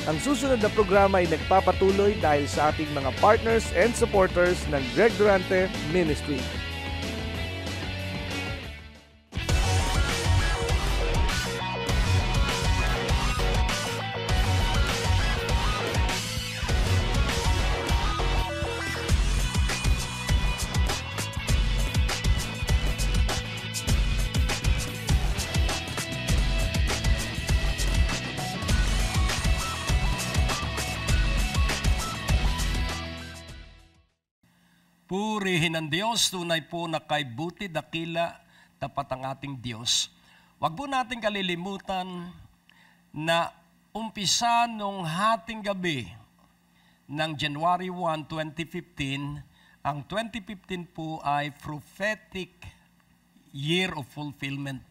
Ang susunod na programa ay nagpapatuloy dahil sa ating mga partners and supporters ng Greg Durante Ministry. Purihin ang Diyos, tunay po na kay buti, dakila, tapat ang ating Diyos. Huwag po natin kalilimutan na umpisa nung hating gabi ng January 1, 2015, ang 2015 po ay prophetic year of fulfillment.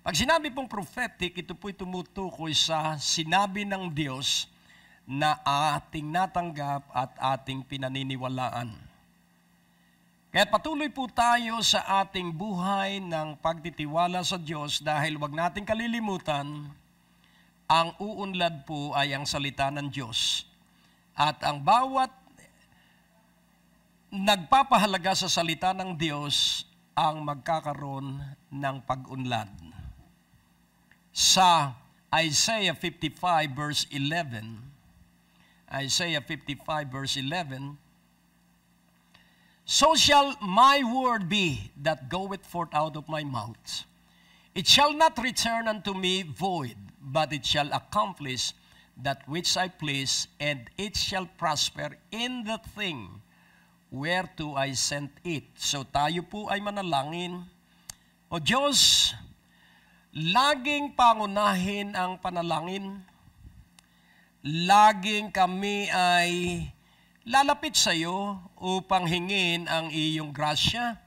Pag sinabi pong prophetic, ito po'y tumutukoy sa sinabi ng Diyos na ating natanggap at ating pinaniniwalaan. Kaya patuloy po tayo sa ating buhay ng pagtitiwala sa Diyos dahil wag nating kalilimutan, ang uunlad po ay ang salita ng Diyos. At ang bawat nagpapahalaga sa salita ng Diyos ang magkakaroon ng pag-unlad. Sa Isaiah 55 verse 11, Isaiah 55 verse 11, "So shall my word be that goeth forth out of my mouth. It shall not return unto me void, but it shall accomplish that which I please, and it shall prosper in the thing whereto I sent it." So tayo po ay manalangin. O Diyos, laging pangunahin ang panalangin. Laging kami ay lalapit sa iyo upang hingin ang iyong grasya.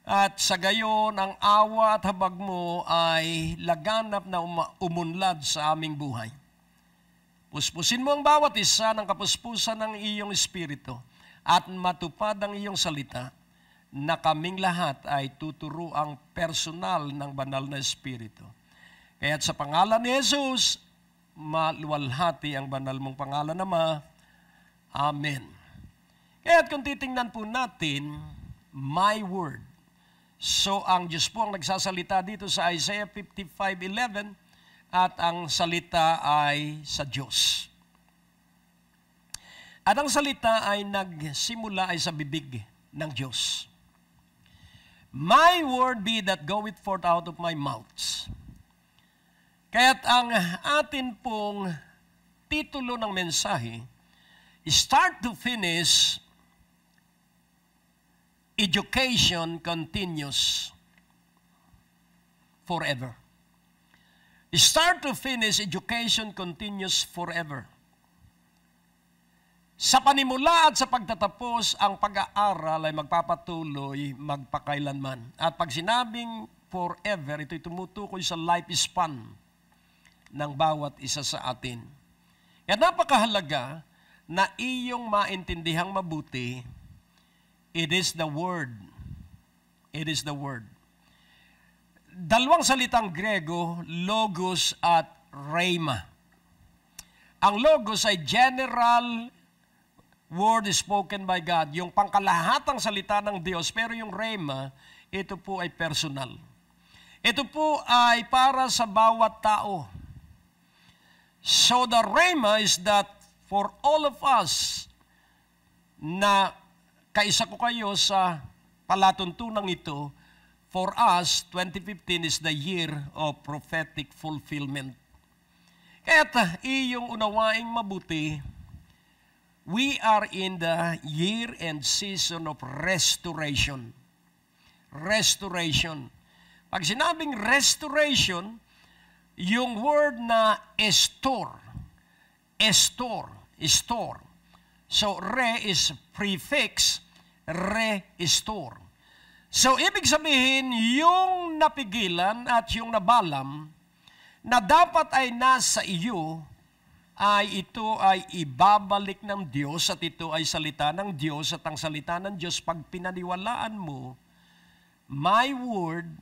At sa gayon, ang awa at habag mo ay laganap na umunlad sa aming buhay. Puspusin mo ang bawat isa ng kapuspusan ng iyong espiritu at matupad ang iyong salita na kaming lahat ay tuturo ang personal ng banal na espiritu. Kaya't sa pangalan ni Jesus, maluwalhati ang banal mong pangalan, Ama. Amen. Kaya't kung titingnan po natin, my word. So ang Diyos po ang nagsasalita dito sa Isaiah 55:11 at ang salita ay sa Diyos. At ang salita ay nagsimula ay sa bibig ng Diyos. My word be that goeth forth out of my mouth. Kaya't ang atin pong titulo ng mensahe, start to finish, education continues forever. Start to finish, education continues forever. Sa panimula at sa pagtatapos, ang pag-aaral ay magpapatuloy magpakailanman. At pag sinabing forever, ito'y tumutukoy sa lifespan ng bawat isa sa atin. Kaya napakahalaga na iyong maintindihang mabuti, it is the Word. It is the Word. Dalawang salitang Grego, logos at rhema. Ang logos ay general word spoken by God, yung pangkalahatang salita ng Diyos, pero yung rhema, ito po ay personal. Ito po ay para sa bawat tao. So the rhema is that for all of us na kaisa ko kayo sa palatuntunang ito, for us, 2015 is the year of prophetic fulfillment. Kaya't iyong unawaing mabuti, we are in the year and season of restoration. Restoration. Pag sinabing restoration, yung word na store. So, re is prefix, restore. So, ibig sabihin, yung napigilan at yung nabalam na dapat ay nasa iyo, ay ito ay ibabalik ng Diyos at ito ay salita ng Diyos at ang salita ng Diyos pag pinaniwalaan mo, my word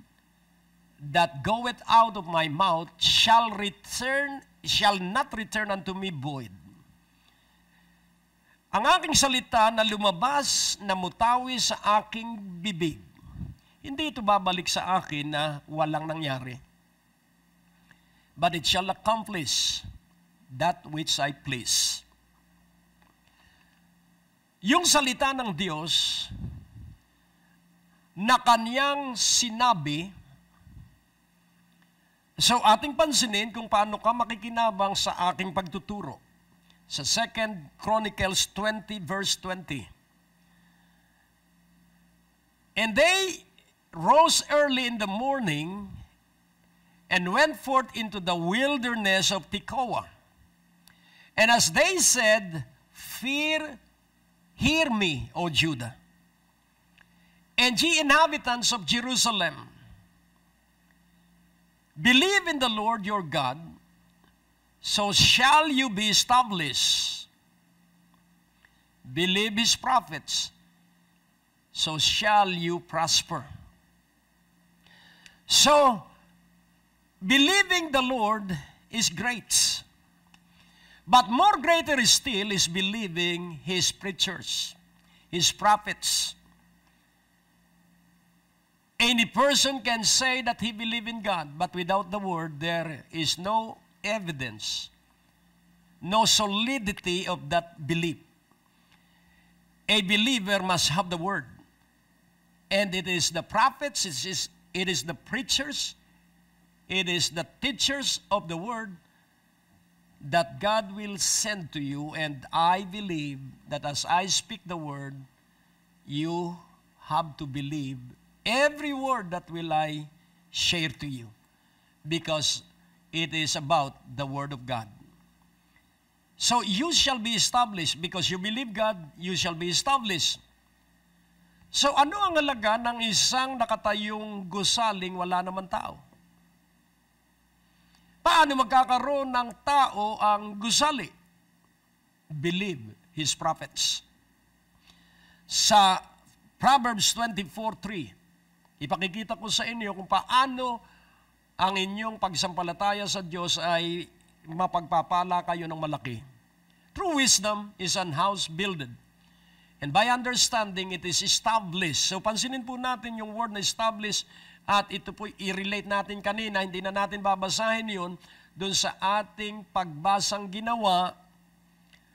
that goeth out of my mouth shall return shall not return unto me void. Ang aking salita na lumabas na mutawi sa aking bibig, hindi ito babalik sa akin na walang nangyari. But it shall accomplish that which I please. Yung salita ng Diyos na Kanyang sinabi, so ating pansinin kung paano ka makikinabang sa aking pagtuturo. Sa 2 Chronicles 20 verse 20. And they rose early in the morning and went forth into the wilderness of Tekoa. And as they said, hear me, O Judah, and ye inhabitants of Jerusalem, believe in the Lord your God, so shall you be established. Believe his prophets, so shall you prosper. So, believing the Lord is great. But more greater still is believing his preachers, his prophets. Any person can say that he believes in God, but without the word, there is no evidence, no solidity of that belief. A believer must have the word. And it is the prophets, it is the preachers, it is the teachers of the word that God will send to you. And I believe that as I speak the word, you have to believe every word that will I share to you, because it is about the Word of God. So you shall be established. Because you believe God, you shall be established. So ano ang halaga ng isang nakatayong gusaling wala naman tao? Paano magkakaroon ng tao ang gusali? Believe his prophets. Sa Proverbs 24:3, ipakikita ko sa inyo kung paano ang inyong pagsampalataya sa Diyos ay mapagpapala kayo ng malaki. True wisdom is an house builded, and by understanding it is established. So pansinin po natin yung word na established, at ito po i-relate natin kanina, hindi na natin babasahin yun, doon sa ating pagbasang ginawa,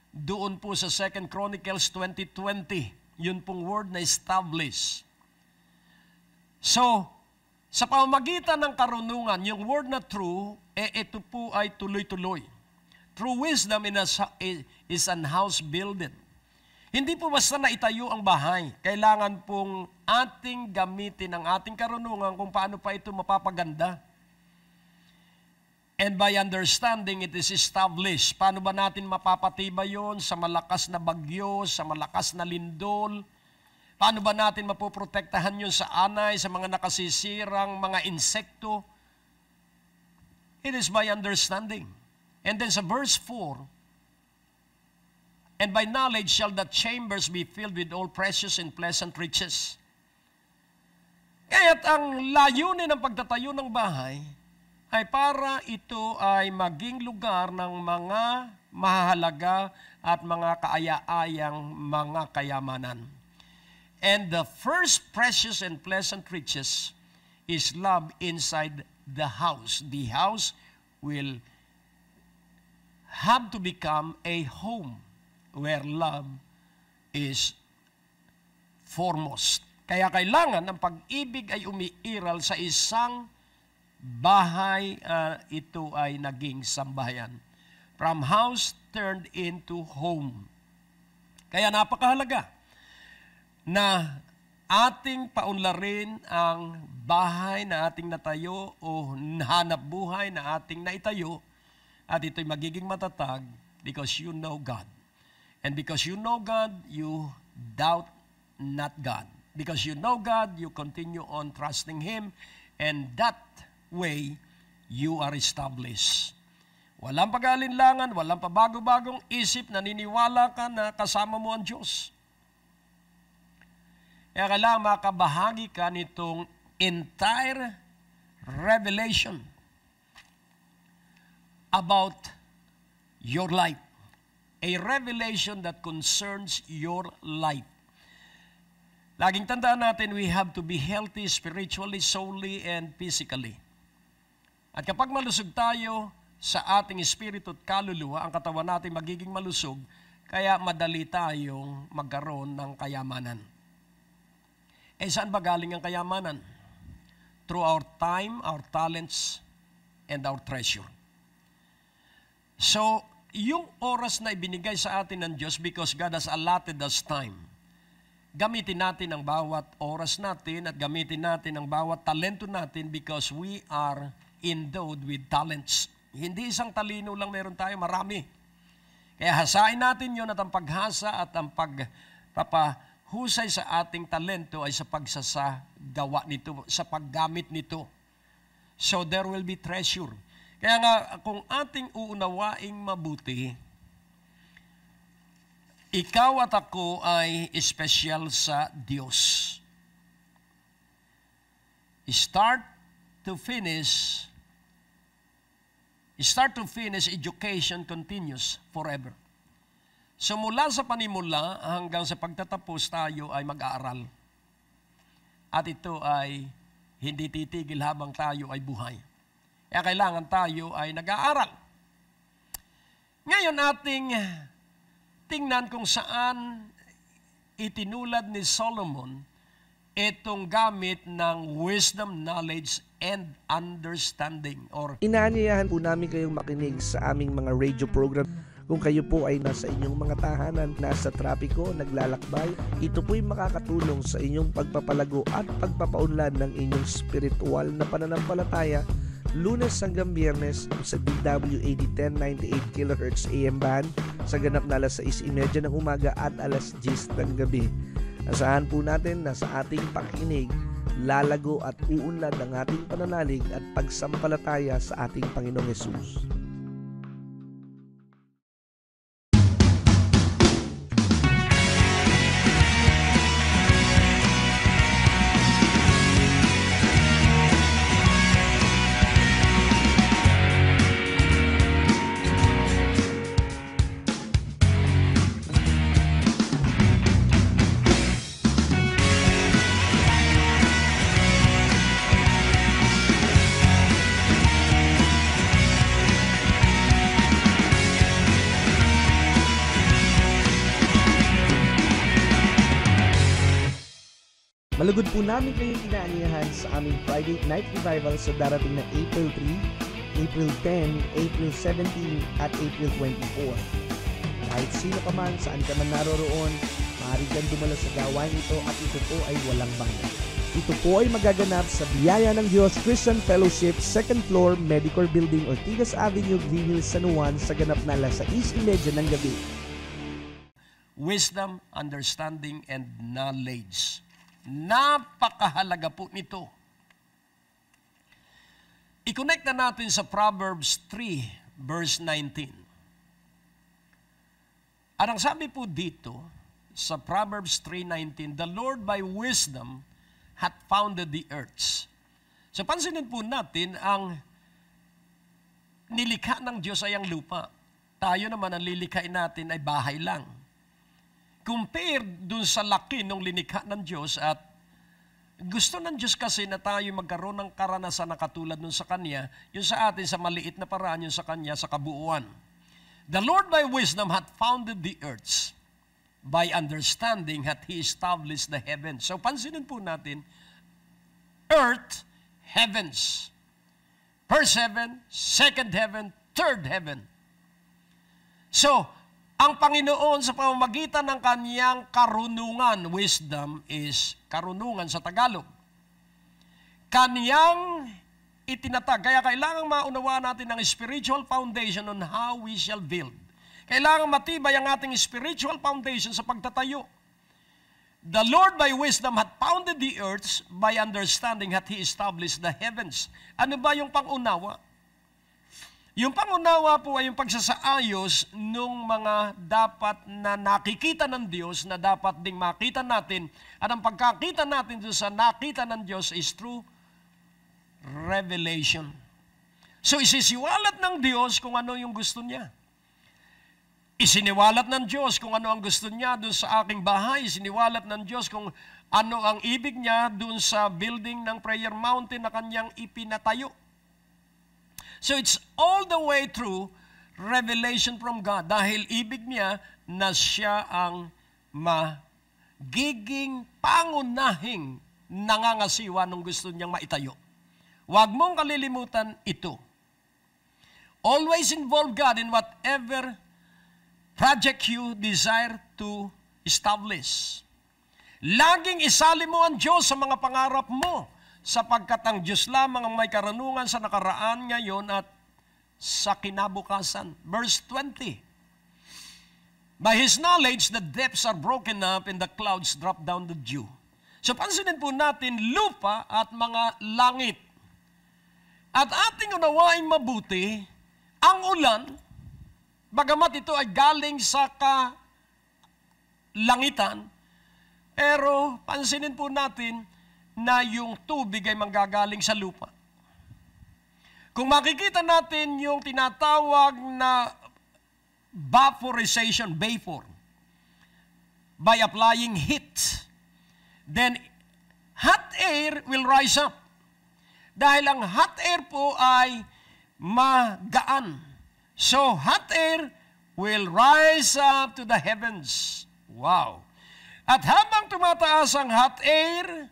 doon po sa 2 Chronicles 20:20, yun pong word na established. So, sa pamamagitan ng karunungan, yung word na true, ito po ay tuloy-tuloy. True wisdom is an house builded. Hindi po basta na itayo ang bahay. Kailangan pong ating gamitin ang ating karunungan kung paano pa ito mapapaganda. And by understanding, it is established. Paano ba natin mapapatibay yon sa malakas na bagyo, sa malakas na lindol? Paano ba natin mapoprotektahan yun sa anay, sa mga nakasisirang mga insekto? It is by understanding. And then sa verse 4, and by knowledge shall the chambers be filled with all precious and pleasant riches. Kaya't ang layunin ng pagtatayo ng bahay ay para ito ay maging lugar ng mga mahalaga at mga kaaya-ayang mga kayamanan. And the first precious and pleasant riches is love inside the house. The house will have to become a home where love is foremost. Kaya kailangan ng pag-ibig ay umiiral sa isang bahay, ito ay naging sambahayan. From house turned into home. Kaya napakahalaga na ating paunlarin ang bahay na ating natayo o hanap buhay na ating naitayo, at ito'y magiging matatag because you know God. And because you know God, you doubt not God. Because you know God, you continue on trusting Him, and that way, you are established. Walang pag-aalinlangan, walang pabago-bagong isip, naniniwala ka na kasama mo ang Diyos. Kaya kailangan makabahagi ka nitong entire revelation. about your life. A revelation that concerns your life. Laging tandaan natin, we have to be healthy spiritually, soully, and physically. At kapag malusog tayo sa ating espiritu at kaluluwa, ang katawan natin magiging malusog, kaya madali tayong magkaroon ng kayamanan. Eh saan ba galing ang kayamanan? Through our time, our talents, and our treasure. So, yung oras na ibinigay sa atin ng Diyos because God has allotted us time, gamitin natin ang bawat oras natin at gamitin natin ang bawat talento natin because we are endowed with talents. Hindi isang talino lang meron tayo, marami. Kaya hasain natin yun at ang paghasa at ang pagpapahusay sa ating talento ay sa pagsasagawa nito, sa paggamit nito. So there will be treasure. Kaya nga, kung ating uunawaing mabuti, ikaw at ako ay espesyal sa Diyos. Start to finish, education continues forever. So mula sa panimula hanggang sa pagtatapos tayo ay mag-aaral. At ito ay hindi titigil habang tayo ay buhay. Kaya kailangan tayo ay nag-aaral. Ngayon ating tingnan kung saan itinulad ni Solomon itong gamit ng wisdom, knowledge, and understanding. Inaanyayahan po namin kayong makinig sa aming mga radio program. Kung kayo po ay nasa inyong mga tahanan, nasa trapiko, naglalakbay, ito po'y makakatulong sa inyong pagpapalago at pagpapaunlad ng inyong spiritual na pananampalataya. Lunes hanggang Biyernes sa DWAD 1098 kHz AM band sa ganap na alas 6:30 ng umaga at alas 10 ng gabi. Asahan po natin na sa ating pakinig, lalago at uunlad ang ating pananalig at pagsampalataya sa ating Panginoong Hesus. Malugod po namin kayong inaaniyahan sa aming Friday Night Revival sa darating na April 3, April 10, April 17, at April 24. Kahit sino ka man, saan ka man naroroon, maaari kang dumalo sa gawain ito at ito po ay walang bayad. Ito po ay magaganap sa Biyaya ng Diyos Christian Fellowship, 2nd floor, Medicor Building, Ortigas Avenue, Green Hills, San Juan, sa ganap na alas 6:30 ng gabi. Wisdom, understanding, and knowledge. Napakahalaga po nito. I-connect na natin sa Proverbs 3, verse 19. At ang sabi po dito, sa Proverbs 3:19, the Lord by wisdom hath founded the earths. So pansinin po natin, ang nilikha ng Diyos ay ang lupa. Tayo naman, ang lilikhain natin ay bahay lang. Compared dun sa laki ng linikha ng Diyos, at gusto ng Diyos kasi na tayo magkaroon ng karanasan na katulad nun sa Kanya, yung sa atin sa maliit na paraan, yung sa Kanya sa kabuuan. The Lord by wisdom hath founded the earths, by understanding hath He established the heavens. So pansinin po natin, earth, heavens. First heaven, second heaven, third heaven. So, ang Panginoon sa pamamagitan ng Kanyang karunungan, wisdom is karunungan sa Tagalog. Kanyang itinatag. Kaya kailangan maunawaan natin ang spiritual foundation on how we shall build. Kailangan matibay ang ating spiritual foundation sa pagtatayo. The Lord by wisdom hath founded the earths, by understanding hath He established the heavens. Ano ba yung pangunawa? Yung pangunawa po ay yung pagsasaayos ng mga dapat na nakikita ng Diyos na dapat ding makita natin. At ang pagkakita natin doon sa nakita ng Diyos is through revelation. So isisiwalat ng Diyos kung ano yung gusto niya. Isiniwalat ng Diyos kung ano ang gusto niya doon sa aking bahay. Isiniwalat ng Diyos kung ano ang ibig niya doon sa building ng Prayer Mountain na kanyang ipinatayo. So it's all the way through revelation from God dahil ibig niya na siya ang magiging pangunahing nangangasiwa nung gusto niyang maitayo. Huwag mong kalilimutan ito. Always involve God in whatever project you desire to establish. Laging isali mo ang Diyos sa mga pangarap mo sapagkat ang Diyos lamang ang may karunungan sa nakaraan, ngayon at sa kinabukasan. Verse 20. By His knowledge, the depths are broken up and the clouds drop down the dew. So pansinin po natin lupa at mga langit. At ating unawaing mabuti, ang ulan, bagamat ito ay galing sa kalangitan, pero pansinin po natin na yung tubig ay manggagaling sa lupa. Kung makikita natin yung tinatawag na vaporization, vapor, by applying heat, then hot air will rise up. Dahil ang hot air po ay magaan. So, hot air will rise up to the heavens. Wow! At habang tumataas ang hot air,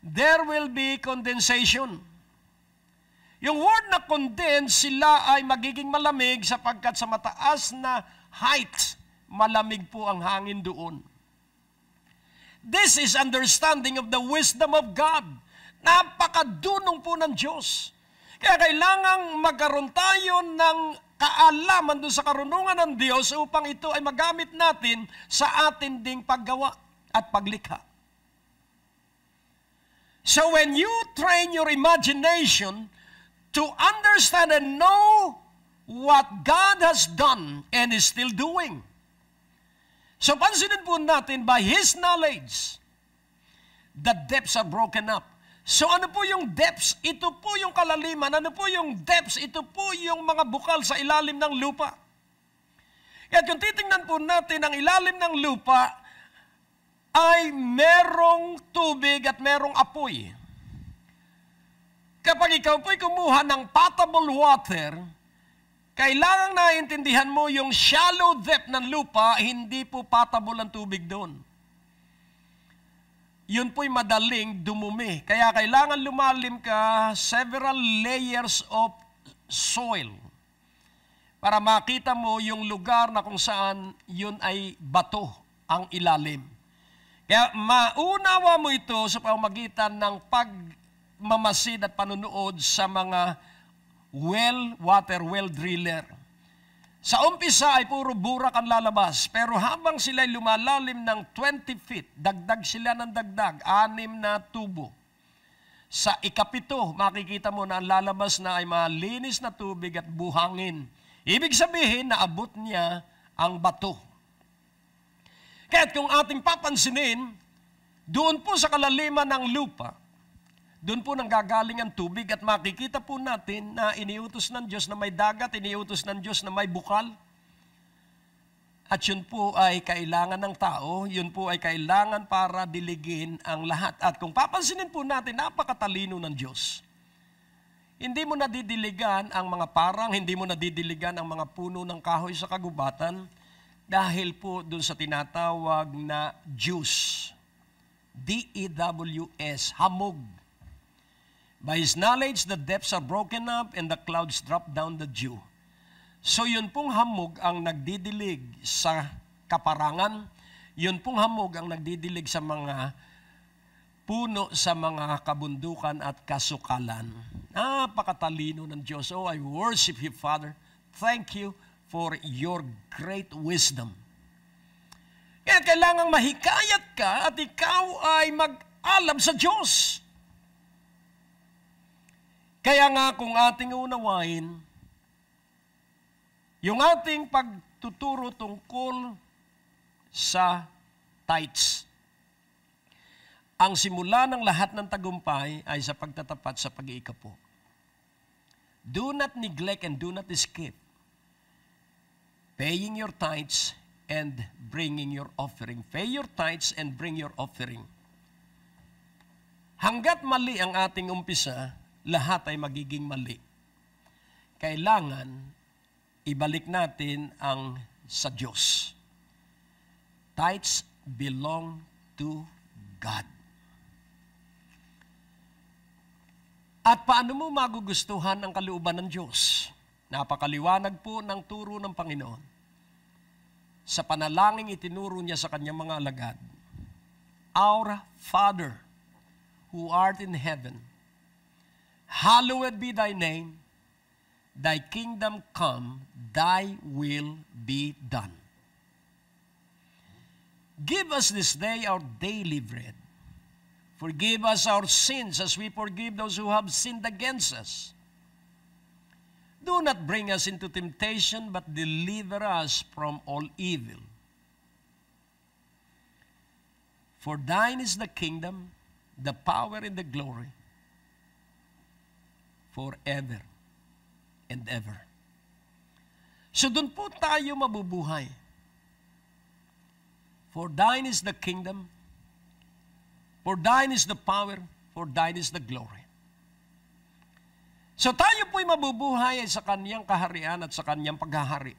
there will be condensation. Yung word na condense, sila ay magiging malamig sapagkat sa mataas na height, malamig po ang hangin doon. This is understanding of the wisdom of God. Napakadunong po ng Diyos. Kaya kailangang magkaroon tayo ng kaalaman doon sa karunungan ng Diyos upang ito ay magamit natin sa atin ding paggawa at paglikha. So when you train your imagination to understand and know what God has done and is still doing. So pansinin po natin, by His knowledge, the depths are broken up. So ano po yung depths? Ito po yung kalaliman. Ano po yung depths? Ito po yung mga bukal sa ilalim ng lupa. At kung titingnan po natin ang ilalim ng lupa, ay merong tubig at merong apoy. Kapag ikaw po'y kumuha ng potable water, kailangang naiintindihan mo yung shallow depth ng lupa, hindi po potable ang tubig doon. Yun po'y madaling dumumi. Kaya kailangan lumalim ka several layers of soil para makita mo yung lugar na kung saan yun ay bato ang ilalim. Kaya maunawa mo ito sa pamamagitan ng pagmamasid at panunood sa mga water well driller. Sa umpisa ay puro burak ang lalabas, pero habang sila'y lumalalim ng 20 feet, dagdag sila ng dagdag, 6 na tubo. Sa ikapito, makikita mo na ang lalabas na ay malinis na tubig at buhangin. Ibig sabihin, naabot niya ang bato. Kaya't kung ating papansinin, doon po sa kalaliman ng lupa, doon po nanggagaling ang tubig at makikita po natin na iniutos ng Diyos na may dagat, iniutos ng Diyos na may bukal. At yun po ay kailangan ng tao, yun po ay kailangan para diligin ang lahat. At kung papansinin po natin, napakatalino ng Diyos. Hindi mo nadidiligan ang mga parang, hindi mo nadidiligan ang mga puno ng kahoy sa kagubatan, dahil po doon sa tinatawag na Dews. D-E-W-S, hamog. By His knowledge, the depths are broken up and the clouds drop down the dew. So yun pong hamog ang nagdidilig sa kaparangan, yun pong hamog ang nagdidilig sa mga puno sa mga kabundukan at kasukalan. Napakatalino ng Diyos. Oh, I worship You, Father. Thank You for Your great wisdom. Kaya kailangang mahikayat ka at ikaw ay mag-alam sa Diyos. Kaya nga kung ating unawain, yung ating pagtuturo tungkol sa tithes, ang simula ng lahat ng tagumpay ay sa pagtatapat sa pag-iikapo. Do not neglect and do not skip paying your tithes and bringing your offering. Pay your tithes and bring your offering. Hanggat mali ang ating umpisa, lahat ay magiging mali. Kailangan ibalik natin ang sa Diyos. Tithes belong to God. At paano mo magugustuhan ang kalooban ng Diyos? Napakaliwanag po ng turo ng Panginoon. Sa panalangin itinuro niya sa kanyang mga alagad, Our Father, who art in heaven, hallowed be thy name, thy kingdom come, thy will be done. Give us this day our daily bread. Forgive us our sins as we forgive those who have sinned against us. Do not bring us into temptation, but deliver us from all evil. For thine is the kingdom, the power, and the glory, forever and ever. So doon po tayo mabubuhay. For thine is the kingdom, for thine is the power, for thine is the glory. So tayo po'y mabubuhay sa kanyang kaharian at sa kanyang paghahari.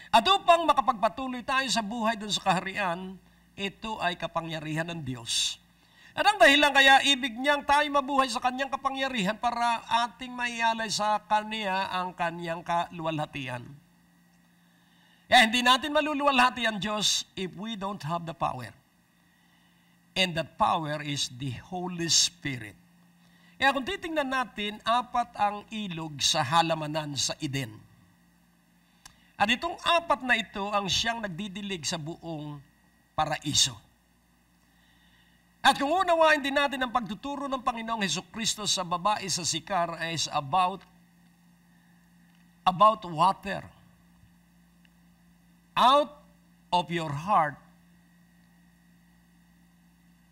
At upang makapagpatuloy tayo sa buhay dun sa kaharian, ito ay kapangyarihan ng Diyos. At ang dahilan kaya ibig niyang tayo mabuhay sa kanyang kapangyarihan para ating maialay sa kanya ang kanyang kaluwalhatian. Kaya hindi natin maluluwalhati ang Diyos if we don't have the power. And that power is the Holy Spirit. Kaya kung titingnan natin, 4 ang ilog sa halamanan sa Eden. At itong 4 na ito ang siyang nagdidilig sa buong paraiso. At kung unawain din natin ang pagtuturo ng Panginoong Hesukristo sa babae sa Sikar is about water. Out of your heart,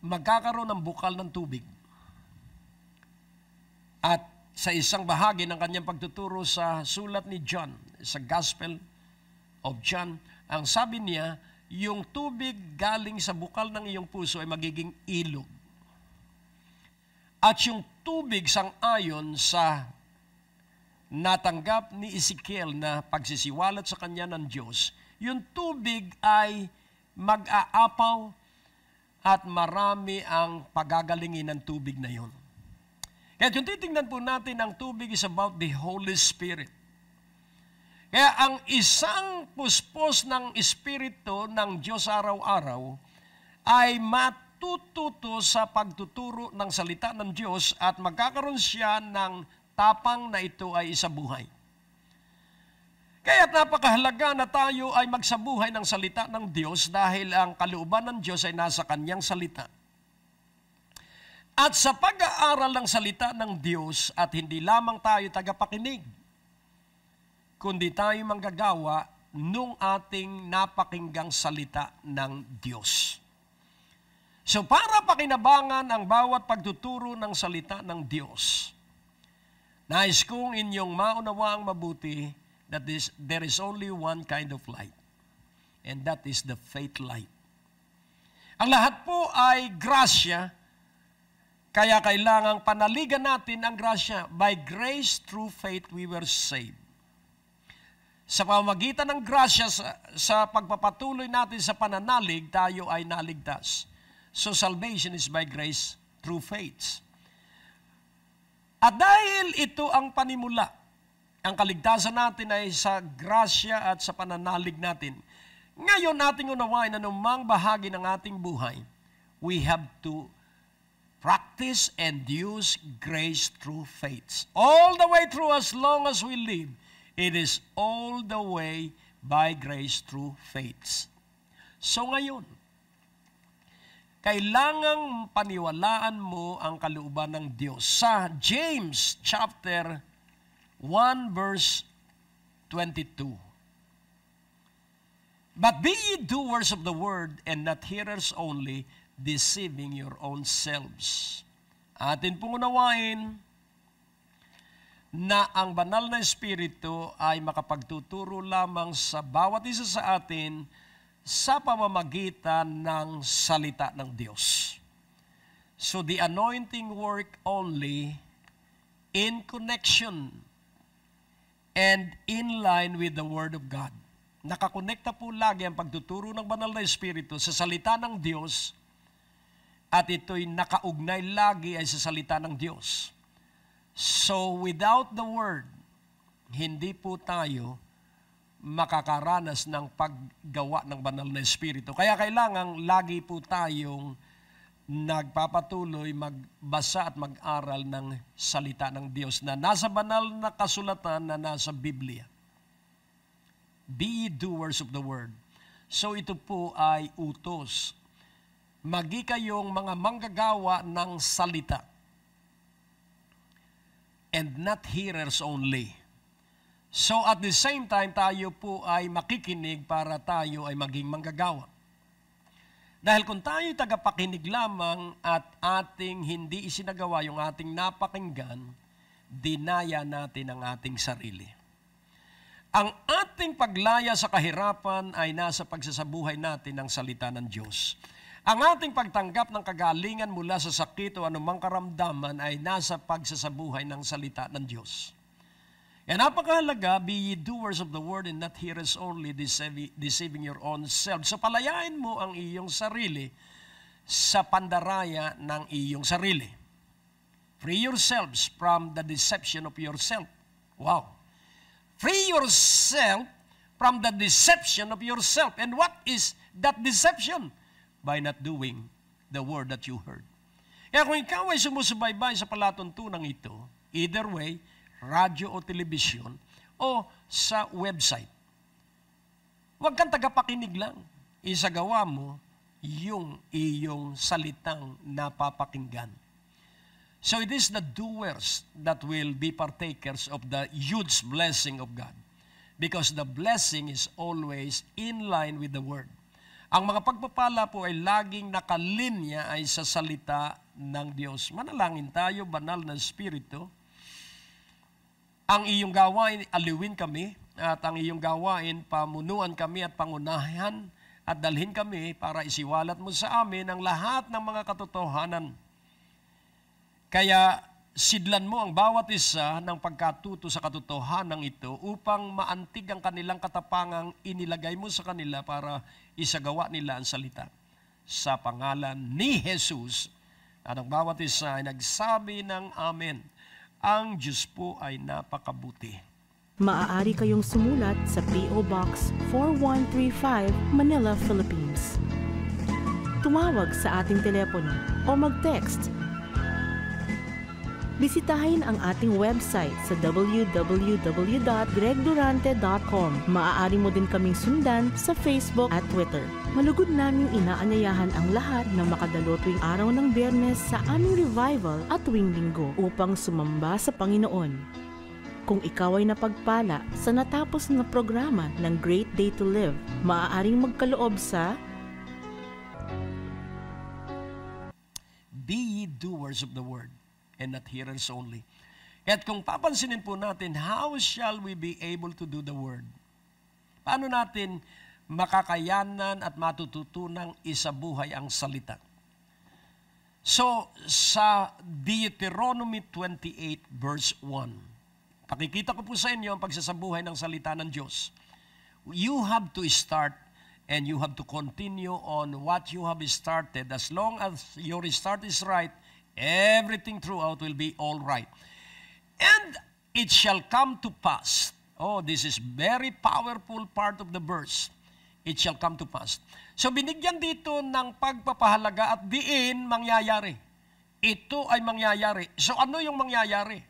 magkakaroon ng bukal ng tubig. At sa isang bahagi ng kanyang pagtuturo sa sulat ni John, sa Gospel of John, ang sabi niya, yung tubig galing sa bukal ng iyong puso ay magiging ilog. At yung tubig sang-ayon sa natanggap ni Ezekiel na pagsisiwalat sa kanya ng Diyos, yung tubig ay mag-aapaw at marami ang pagagalingin ng tubig na yun. Kaya kung titingnan po natin, ang tubig is about the Holy Spirit. Kaya ang isang puspos ng Espiritu ng Diyos araw-araw ay matututo sa pagtuturo ng salita ng Diyos at magkakaroon siya ng tapang na ito ay isabuhay. Kaya napakahalaga na tayo ay magsabuhay ng salita ng Diyos dahil ang kalooban ng Diyos ay nasa kanyang salita. At sa pag-aaral ng salita ng Diyos at hindi lamang tayo tagapakinig, kundi tayo manggagawa nung ating napakinggang salita ng Diyos. So para pakinabangan ang bawat pagtuturo ng salita ng Diyos, nais kong inyong maunawaang mabuti that there is only one kind of light, and that is the faith light. Ang lahat po ay grasya, kaya kailangang panaligan natin ang grasya. By grace, through faith, we were saved. Sa pamamagitan ng grasya, sa pagpapatuloy natin sa pananalig, tayo ay naligtas. So salvation is by grace, through faith. At dahil ito ang panimula, ang kaligtasan natin ay sa grasya at sa pananalig natin. Ngayon nating unawain na anumang bahagi ng ating buhay, we have to practice and use grace through faith. All the way through, as long as we live, it is all the way by grace through faith. So ngayon, kailangang paniwalaan mo ang kalooban ng Diyos. Sa James chapter 1 verse 22. But be ye doers of the word and not hearers only, deceiving your own selves. Atin pong unawain na ang banal na Espiritu ay makapagtuturo lamang sa bawat isa sa atin sa pamamagitan ng salita ng Diyos. So the anointing work only in connection and in line with the Word of God. Nakakonekta po lagi ang pagtuturo ng banal na Espiritu sa salita ng Diyos at ito'y nakaugnay lagi ay sa salita ng Diyos. So without the Word, hindi po tayo makakaranas ng paggawa ng banal na Espiritu. Kaya kailangan lagi po tayong nagpapatuloy magbasa at mag-aral ng salita ng Diyos na nasa banal na kasulatan na nasa Biblia. Be ye doers of the word. So ito po ay utos. Magi kayong mga manggagawa ng salita and not hearers only. So at the same time, tayo po ay makikinig para tayo ay maging manggagawa. Dahil kung tayo tagapakinig lamang at ating hindi isinagawa yung ating napakinggan, dinaya natin ang ating sarili. Ang ating paglaya sa kahirapan ay nasa pagsasabuhay natin ng salita ng Diyos. Ang ating pagtanggap ng kagalingan mula sa sakit o anumang karamdaman ay nasa pagsasabuhay ng salita ng Diyos. Yan napakahalaga, be ye doers of the word and not hearers only, deceiving your own self. So palayain mo ang iyong sarili sa pandaraya ng iyong sarili. Free yourselves from the deception of yourself. Wow. Free yourself from the deception of yourself. And what is that deception? By not doing the word that you heard. Kaya kung ikaw ay sumusubaybay sa palatuntunang ito, either way, radyo o telebisyon, o sa website, huwag kang tagapakinig lang. Isagawa mo yung iyong salitang napapakinggan. So it is the doers that will be partakers of the huge blessing of God. Because the blessing is always in line with the word. Ang mga pagpapala po ay laging nakalinya ay sa salita ng Diyos. Manalangin tayo, banal na Espiritu. Ang iyong gawain, aliwin kami, at ang iyong gawain, pamunuan kami at pangunahan at dalhin kami para isiwalat mo sa amin ang lahat ng mga katotohanan. Kaya sidlan mo ang bawat isa ng pagkatuto sa katotohanan ito upang maantig ang kanilang katapangang inilagay mo sa kanila para isagawa nila ang salita. Sa pangalan ni Jesus, at ang bawat isa ay nagsabi ng Amen. Ang Diyos po ay napakabuti. Maaari kayong sumulat sa P.O. Box 4135, Manila, Philippines. Tumawag sa ating telepono o mag-text. Bisitahin ang ating website sa www.gregdurante.com. Maaari mo din kaming sundan sa Facebook at Twitter. Malugod naming inaanyayahan ang lahat na makadalo tuwing araw ng Biyernes sa aming revival at tuwing Linggo upang sumamba sa Panginoon. Kung ikaw ay napagpala sa natapos na programa ng Great Day to Live, maaaring magkaloob sa Be ye doers of the word and not hearers only. At kung papansinin po natin, how shall we be able to do the word? Paano natin makakayanan at matututunang isabuhay ang salita? So, sa Deuteronomy 28 verse 1, pakikita ko po sa inyo ang pagsasabuhay ng salita ng Diyos. You have to start and you have to continue on what you have started. As long as your start is right, everything throughout will be all right. And it shall come to pass. Oh, this is very powerful part of the verse. It shall come to pass. So binigyan dito ng pagpapahalaga at diin mangyayari. Ito ay mangyayari. So ano yung mangyayari?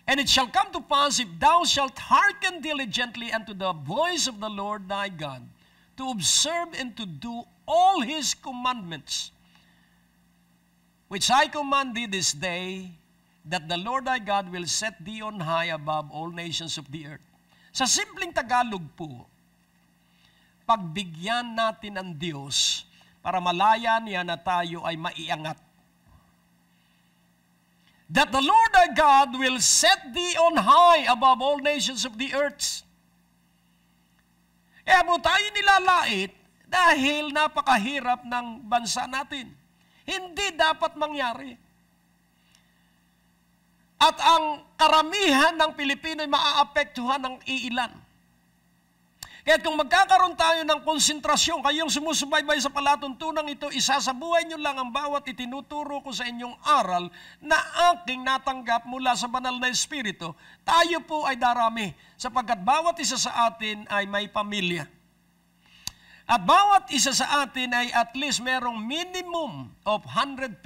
And it shall come to pass if thou shalt hearken diligently unto the voice of the Lord thy God, to observe and to do all his commandments, which I command thee this day, that the Lord thy God will set thee on high above all nations of the earth. Sa simpleng Tagalog po, pagbigyan natin ang Diyos para malaya niya na tayo ay maiangat. that the Lord thy God will set thee on high above all nations of the earth. Kaya po tayo nilalait dahil napakahirap ng bansa natin. Hindi dapat mangyari. At ang karamihan ng Pilipino ay maaapektuhan ng iilan. Kaya kung magkakaroon tayo ng konsentrasyon, kayong sumusubaybay sa palatuntunang ito, isasabuhay nyo lang ang bawat itinuturo ko sa inyong aral na aking natanggap mula sa banal na Espiritu, tayo po ay darami, sapagkat bawat isa sa atin ay may pamilya. At bawat isa sa atin ay at least merong minimum of 150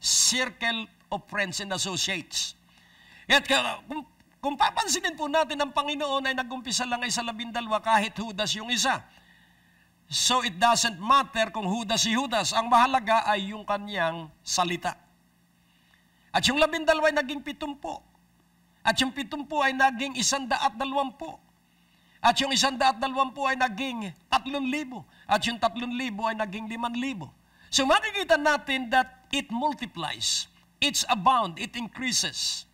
circle of friends and associates. At kung papansinin po natin, ang Panginoon ay nag-umpisa lang ay sa 12 kahit Judas yung isa. So it doesn't matter kung Judas si Judas. Ang mahalaga ay yung kanyang salita. At yung 12 ay naging 70. At yung 70 ay naging 120. At yung 120 ay naging 3,000. At yung 3,000 ay naging 5,000. So makikita natin that it multiplies. It's abound. It increases.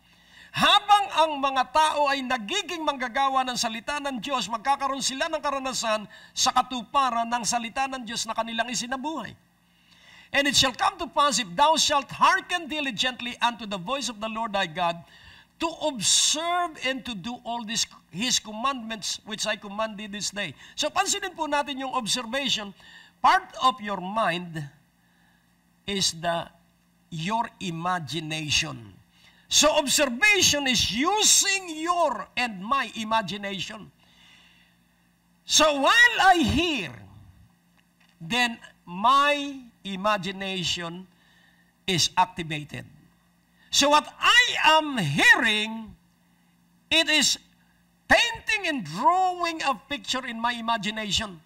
Habang ang mga tao ay nagiging manggagawa ng salita ng Diyos, magkakaroon sila ng karanasan sa katuparan ng salita ng Diyos na kanilang isinabuhay. And it shall come to pass, if thou shalt hearken diligently unto the voice of the Lord thy God, to observe and to do all His commandments which I command thee this day. So pansinin po natin yung observation. Part of your mind is your imagination. So observation is using your and my imagination. So while I hear, then my imagination is activated. So what I am hearing, it is painting and drawing a picture in my imagination.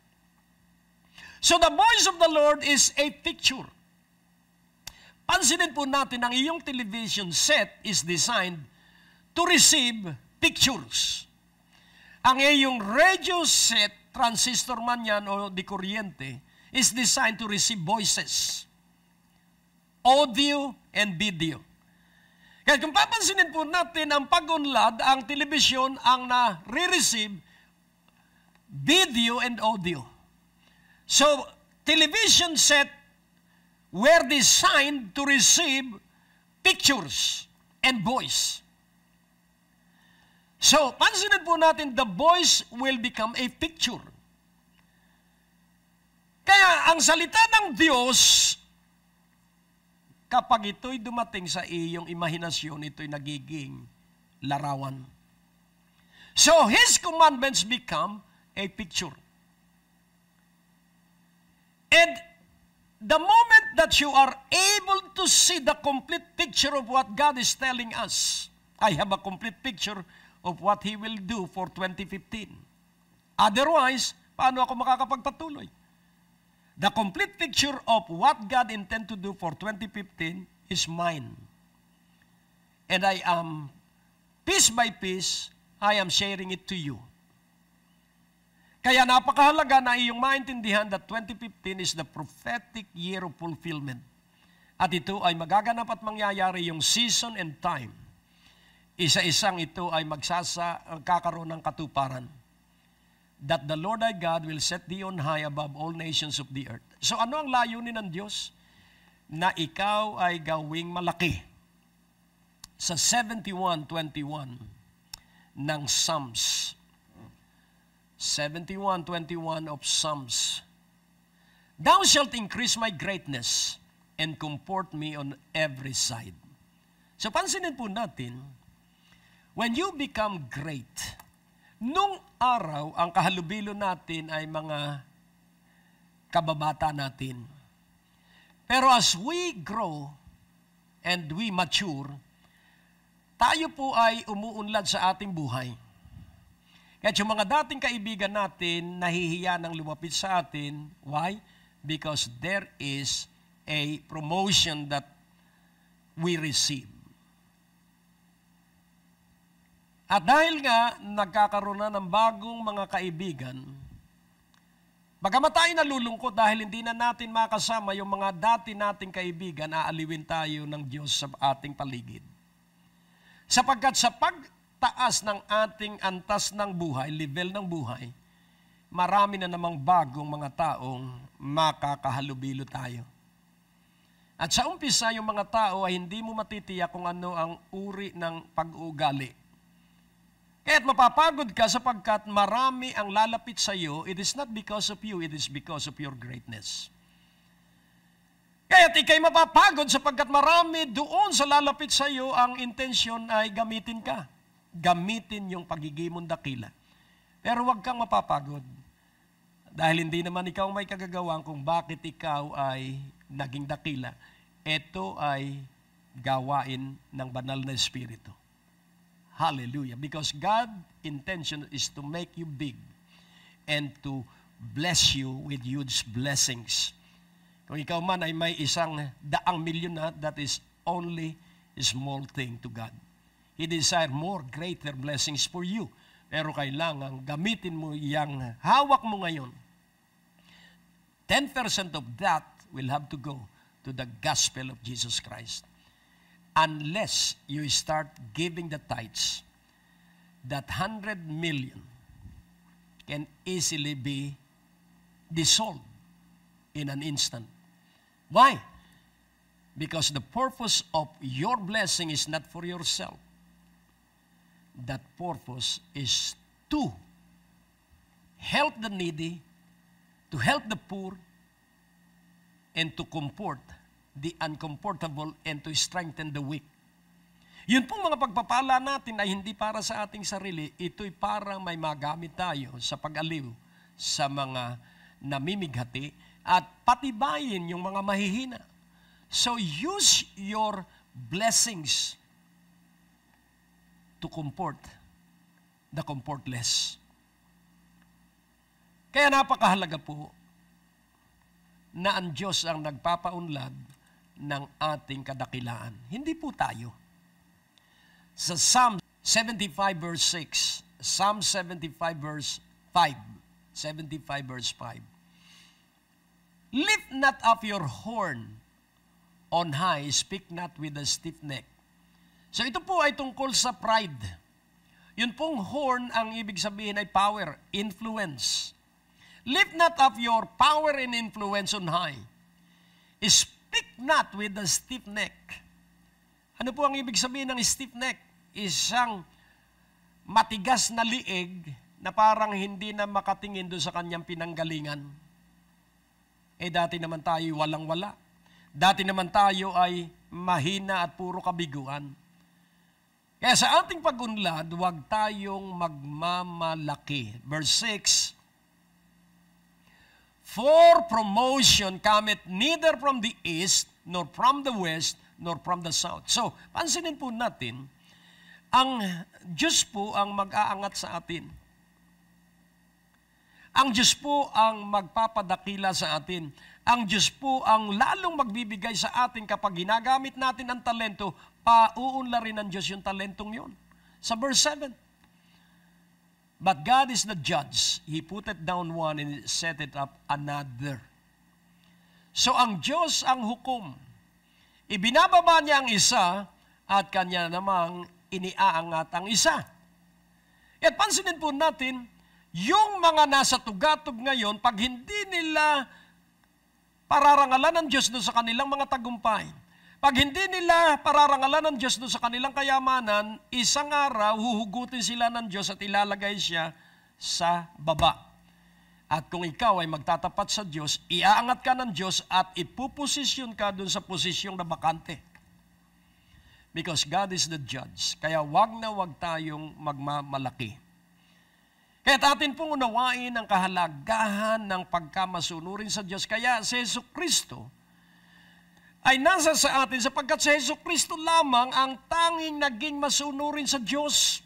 So the voice of the Lord is a picture. Pansinin po natin, ang iyong television set is designed to receive pictures. Ang iyong radio set, transistor man yan o di kuryente, is designed to receive voices, audio and video. Kaya kung papansinin po natin, ang pag-unlad, ang television ang na-receive video and audio. So, television set were designed to receive pictures and voice. So, pansinin po natin, the voice will become a picture. Kaya, ang salita ng Diyos, kapag ito'y dumating sa iyong imahinasyon, ito'y nagiging larawan. So, His commandments become a picture. And the moment that you are able to see the complete picture of what God is telling us, I have a complete picture of what He will do for 2015. Otherwise, paano ako makakapagpatuloy? The complete picture of what God intend to do for 2015 is mine. And I am, piece by piece, I am sharing it to you. Kaya napakahalaga na iyong maintindihan that 2015 is the prophetic year of fulfillment. At ito ay magaganap at mangyayari yung season and time. Isa-isang ito ay magkakaroon ng katuparan. That the Lord thy God will set thee on high above all nations of the earth. So ano ang layunin ng Diyos? Na ikaw ay gawing malaki. Sa 71:21 ng Psalms. 71:21 of Psalms. Thou shalt increase my greatness and comfort me on every side. So pansinin po natin, when you become great, nung araw, ang kahalubilo natin ay mga kababata natin. Pero as we grow and we mature, tayo po ay umuunlad sa ating buhay. Kaya yung mga dating kaibigan natin, nahihiya ng lumapit sa atin. Why? Because there is a promotion that we receive. At dahil nga, nagkakaroon na ng bagong mga kaibigan, bagamat tayo nalulungkot dahil hindi na natin makasama yung mga dati nating kaibigan, aaliwin tayo ng Diyos sa ating paligid. Sapagkat sa pagtaas ng ating antas ng buhay, level ng buhay, marami na namang bagong mga taong makakahalubilo tayo. At sa umpisa, yung mga tao ay hindi mo matitiyak kung ano ang uri ng pag-uugali. Kaya't mapapagod ka sapagkat marami ang lalapit sa iyo. It is not because of you, it is because of your greatness. Kaya't ikay mapapagod sapagkat marami doon sa lalapit sa iyo, ang intensyon ay gamitin ka. Gamitin yung pagiging mong dakila. Pero huwag kang mapapagod. Dahil hindi naman ikaw may kagagawan kung bakit ikaw ay naging dakila. Ito ay gawain ng banal na Espiritu. Hallelujah. Because God's intention is to make you big and to bless you with huge blessings. Kung ikaw man ay may isang 100,000,000 na, that is only a small thing to God. He desires more greater blessings for you. Pero kailangan gamitin mo yung hawak mo ngayon. 10% of that will have to go to the gospel of Jesus Christ. Unless you start giving the tithes, that 100,000,000 can easily be dissolved in an instant. Why? Because the purpose of your blessing is not for yourself. That purpose is to help the needy, to help the poor, and to comfort the uncomfortable, and to strengthen the weak. Yun pong mga pagpapala natin ay hindi para sa ating sarili, ito'y para may magamit tayo sa pag-aliw sa mga namimighati at patibayin yung mga mahihina. So use your blessings to comfort the comfortless. Kaya napakahalaga po na ang Diyos ang nagpapaunlad ng ating kadakilaan. Hindi po tayo. Sa Psalm 75 verse 6, Psalm 75 verse 5, 75 verse 5, lift not up your horn on high, speak not with a stiff neck. So ito po ay tungkol sa pride. Yun pong horn, ang ibig sabihin ay power, influence. Lift not up your power and influence on high. Speak not with a stiff neck. Ano po ang ibig sabihin ng stiff neck? Isang matigas na liig na parang hindi na makatingin doon sa kanyang pinanggalingan. Dati naman tayo walang-wala. Dati naman tayo ay mahina at puro kabiguan. Kaya sa ating pag-unlad, huwag tayong magmamalaki. Verse 6, for promotion cometh neither from the east, nor from the west, nor from the south. So, pansinin po natin, ang Diyos po ang mag-aangat sa atin. Ang Diyos po ang magpapadakila sa atin. Ang Diyos po ang lalong magbibigay sa atin kapag ginagamit natin ang talento, pauunlarin ng Diyos yung talentong yun. Sa verse 7, but God is the judge. He put it down one and set it up another. So ang Diyos ang hukom. Ibinababa niya ang isa at kanya namang iniaangat ang isa. At pansinin po natin, yung mga nasa tugatog ngayon, pag hindi nila pararangalan ng Diyos doon sa kanilang mga tagumpay, pag hindi nila pararangalan ng Diyos doon sa kanilang kayamanan, isang araw, huhugutin sila ng Diyos at ilalagay siya sa baba. At kung ikaw ay magtatapat sa Diyos, iaangat ka ng Diyos at ipuposisyon ka doon sa posisyong na bakante. Because God is the judge. Kaya wag na wag tayong magmamalaki. Kaya atin pong unawain ang kahalagahan ng pagkamasunurin sa Diyos. Kaya si Jesucristo ay nasa sa atin sapagkat si Jesucristo lamang ang tanging naging masunurin sa Diyos.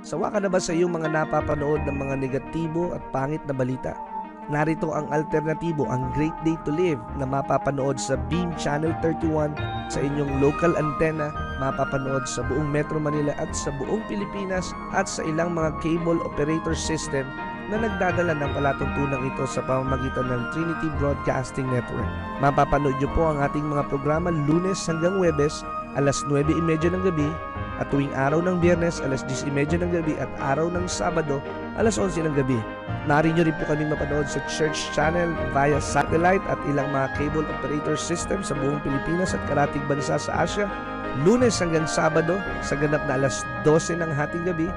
Sawa ka na ba sa iyong mga napapanood ng mga negatibo at pangit na balita? Narito ang alternatibo, ang Great Day to Live na mapapanood sa Beam Channel 31 sa inyong local antenna, mapapanood sa buong Metro Manila at sa buong Pilipinas at sa ilang mga cable operator system na nagdadala ng palatuntunang ito sa pamamagitan ng Trinity Broadcasting Network. Mapapanood niyo po ang ating mga programa Lunes hanggang Huwebes, alas 9:30 ng gabi, at tuwing araw ng Biyernes, alas 10:30 ng gabi, at araw ng Sabado, alas 11 ng gabi. Maaari niyo rin po kaming mapanood sa Church Channel via satellite at ilang mga cable operator system sa buong Pilipinas at karatig bansa sa Asia. Lunes hanggang Sabado, sa ganap na alas 12 ng hating gabi,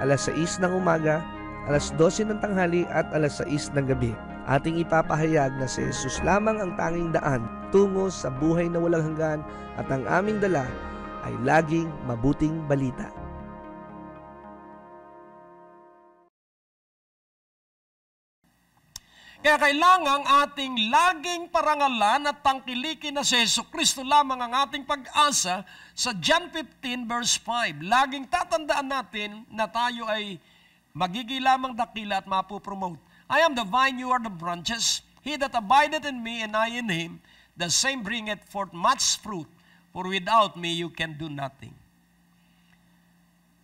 alas 6 ng umaga, alas 12 ng tanghali at alas 6 ng gabi. Ating ipapahayag na si Jesus lamang ang tanging daan tungo sa buhay na walang hanggan, at ang aming dala ay laging mabuting balita. Kaya kailangang ating laging parangalan at tangkilikin na si Jesucristo lamang ang ating pag-asa sa John 15 verse 5. Laging tatandaan natin na tayo ay magiging lamang dakila at mapupromote. I am the vine, you are the branches. He that abideth in me and I in him, the same bringeth forth much fruit. For without me you can do nothing.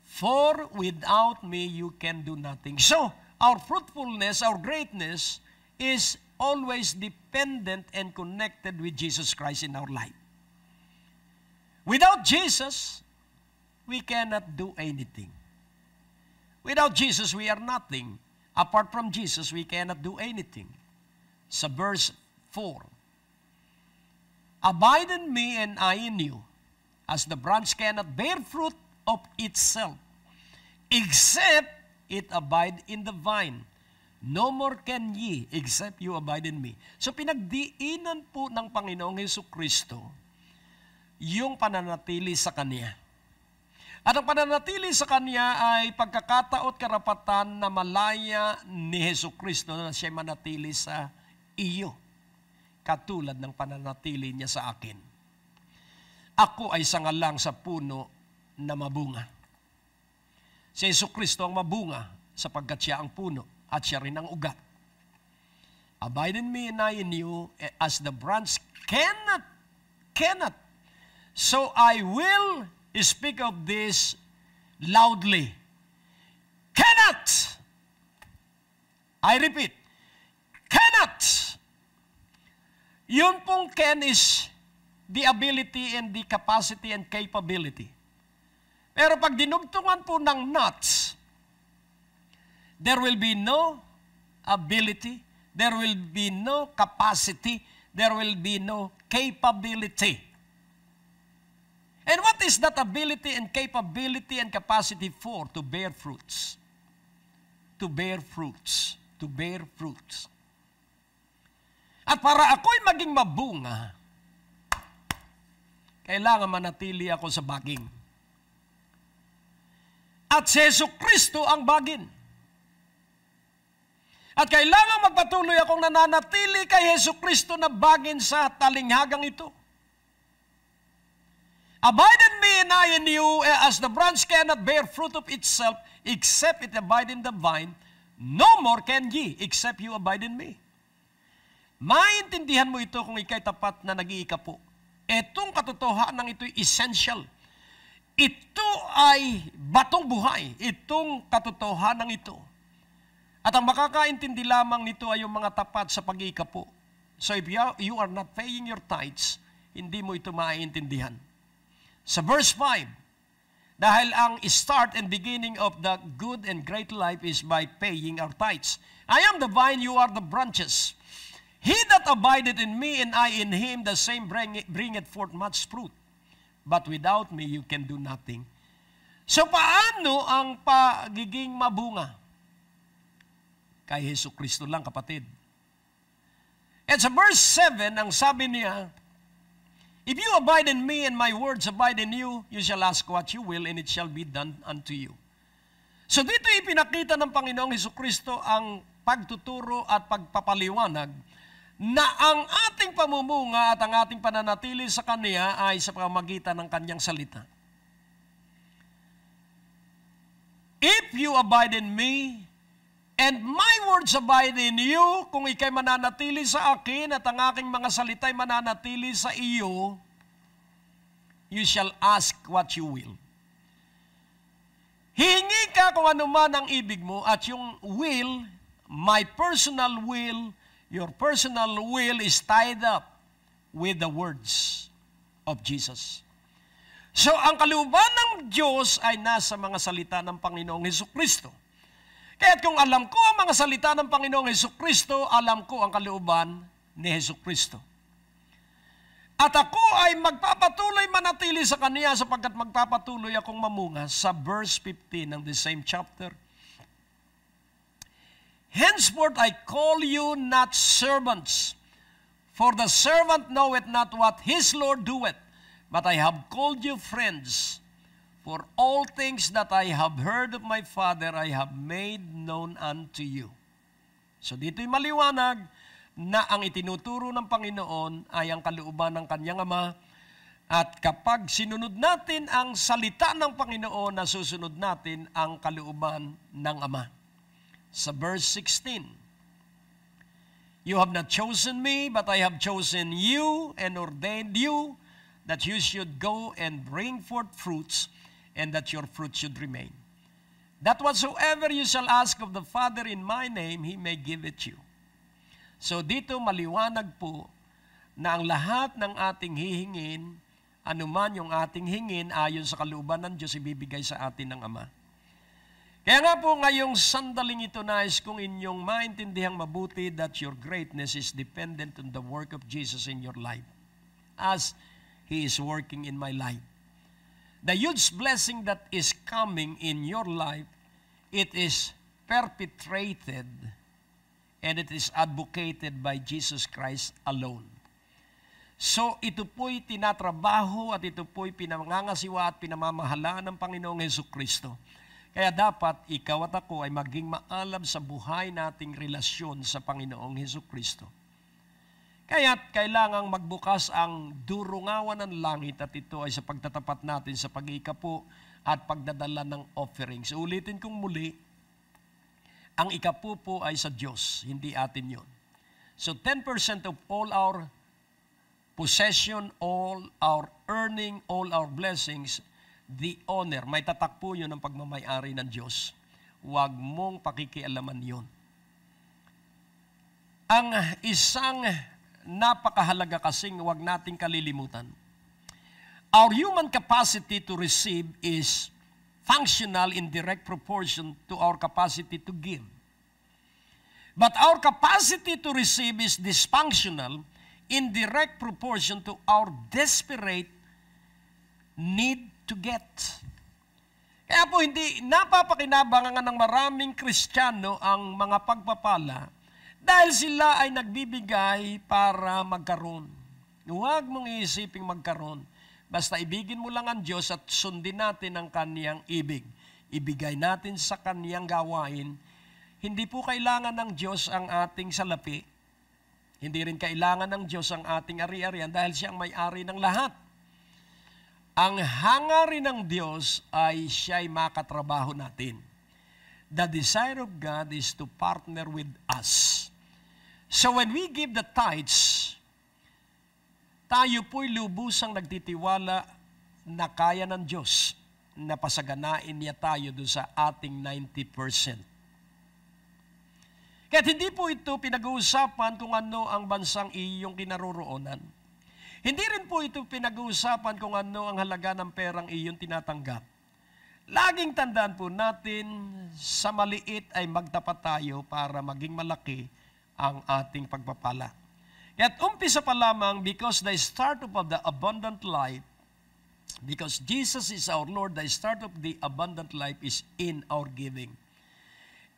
For without me you can do nothing. So, our fruitfulness, our greatness is always dependent and connected with Jesus Christ in our life. Without Jesus, we cannot do anything. Without Jesus, we are nothing. Apart from Jesus, we cannot do anything. Sa verse 4, abide in me and I in you, as the branch cannot bear fruit of itself, except it abide in the vine. No more can ye, except you abide in me. So pinagdiinan po ng Panginoong Jesucristo yung pananatili sa Kanya. At ang pananatili sa Kanya ay pagkakataot karapatan na malaya ni Jesucristo na siya manatili sa iyo, katulad ng pananatili niya sa akin. Ako ay sangalang sa puno na mabunga. Si Jesucristo ang mabunga sapagkat siya ang puno at siya rin ang ugat. Abide in me and I in you, as the branch cannot. So I will speak of this loudly. Cannot! I repeat, cannot! Yun pong can is the ability and the capacity and capability. Pero pag dinugtungan po ng nuts, there will be no ability, there will be no capacity, there will be no capability. And what is that ability and capability and capacity for? To bear fruits. To bear fruits. To bear fruits. At para ako'y maging mabunga, kailangan manatili ako sa baging. At si Jesucristo ang bagin. At kailangan magpatuloy akong nananatili kay Jesucristo na bagin sa talinghagang ito. Abide in me and I in you, as the branch cannot bear fruit of itself, except it abide in the vine, no more can ye, except you abide in me. Maintindihan mo ito kung ikay tapat na nag-iikapo. Itong katotohanan ito'y essential. Ito ay batong buhay, itong katotohanan ito. At ang makakaintindi lamang nito ay yung mga tapat sa pag-iikapo. So if you are not paying your tithes, hindi mo ito maintindihan. Sa verse 5, dahil ang start and beginning of the good and great life is by paying our tithes. I am the vine, you are the branches. He that abideth in me and I in him, the same bringeth forth much fruit. But without me, you can do nothing. So paano ang pagiging mabunga? Kay Jesucristo lang, kapatid. At sa verse 7, ang sabi niya, if you abide in me and my words abide in you, you shall ask what you will and it shall be done unto you. So dito ipinakita ng Panginoong Jesucristo ang pagtuturo at pagpapaliwanag na ang ating pamumunga at ang ating pananatili sa Kanya ay sa pamamagitan ng Kanyang salita. If you abide in me, and my words abide in you, kung ikay mananatili sa akin at ang aking mga salita'y mananatili sa iyo, you shall ask what you will. Hihingi ka kung ano man ang ibig mo at yung will, my personal will, your personal will is tied up with the words of Jesus. So, ang kalooban ng Diyos ay nasa mga salita ng Panginoong Hesukristo. Kaya't kung alam ko ang mga salita ng Panginoong Hesukristo, alam ko ang kalooban ni Hesukristo. At ako ay magpapatuloy manatili sa Kanya sapagkat magpapatuloy akong mamunga sa verse 15 ng the same chapter. Henceforth I call you not servants, for the servant knoweth not what his Lord doeth, but I have called you friends. For all things that I have heard of my Father, I have made known unto you. So dito'y maliwanag na ang itinuturo ng Panginoon ay ang kalooban ng Kanyang Ama. At kapag sinunod natin ang salita ng Panginoon, nasusunod natin ang kalooban ng Ama. Sa verse 16, you have not chosen me, but I have chosen you and ordained you that you should go and bring forth fruits, and that your fruit should remain. That whatsoever you shall ask of the Father in my name, He may give it you. So dito maliwanag po na ang lahat ng ating hihingin, anuman yung ating hingin, ayon sa kalooban ng Diyos, ibibigay sa atin ng Ama. Kaya nga po ngayong sandaling ito, nais kung inyong maintindihang mabuti that your greatness is dependent on the work of Jesus in your life, as He is working in my life. The huge blessing that is coming in your life, it is perpetrated and it is advocated by Jesus Christ alone. So ito po'y tinatrabaho at ito po'y pinangangasiwa at pinamamahalaan ng Panginoong Hesukristo. Kaya dapat ikaw at ako ay maging maalab sa buhay nating relasyon sa Panginoong Hesukristo. Kaya't kailangang magbukas ang durungawan ng langit at ito ay sa pagtatapat natin sa pag-iikapo at pagdadala ng offerings. Ulitin kong muli, ang ikapo po ay sa Diyos, hindi atin yon. So 10% of all our possession, all our earning, all our blessings, the honor, may tatak po yun ang pagmamayari ng Diyos. Huwag mong pakikialaman yun. Ang isang napakahalaga kasing huwag nating kalilimutan. Our human capacity to receive is functional in direct proportion to our capacity to give. But our capacity to receive is dysfunctional in direct proportion to our desperate need to get. Kaya po hindi napapakinabangan ng maraming Kristiyano ang mga pagpapala dahil sila ay nagbibigay para magkaroon. Huwag mong iisiping magkaroon. Basta ibigin mo lang ang Diyos at sundin natin ang Kaniyang ibig. Ibigay natin sa Kaniyang gawain. Hindi po kailangan ng Diyos ang ating salapi. Hindi rin kailangan ng Diyos ang ating ari-arian dahil Siya ang may-ari ng lahat. Ang hangarin ng Diyos ay Siya'y makatrabaho natin. The desire of God is to partner with us. So when we give the tithes, tayo po'y lubusang nagtitiwala na kaya ng Diyos na pasaganain niya tayo doon sa ating 90%. Kaya hindi po ito pinag-uusapan kung ano ang bansang iyong kinaroroonan. Hindi rin po ito pinag-uusapan kung ano ang halaga ng perang iyong tinatanggap. Laging tandaan po natin, sa maliit ay magtapat tayo para maging malaki ang ating pagpapala. At umpisa pa lamang, because the start of the abundant life, because Jesus is our Lord, the start of the abundant life is in our giving.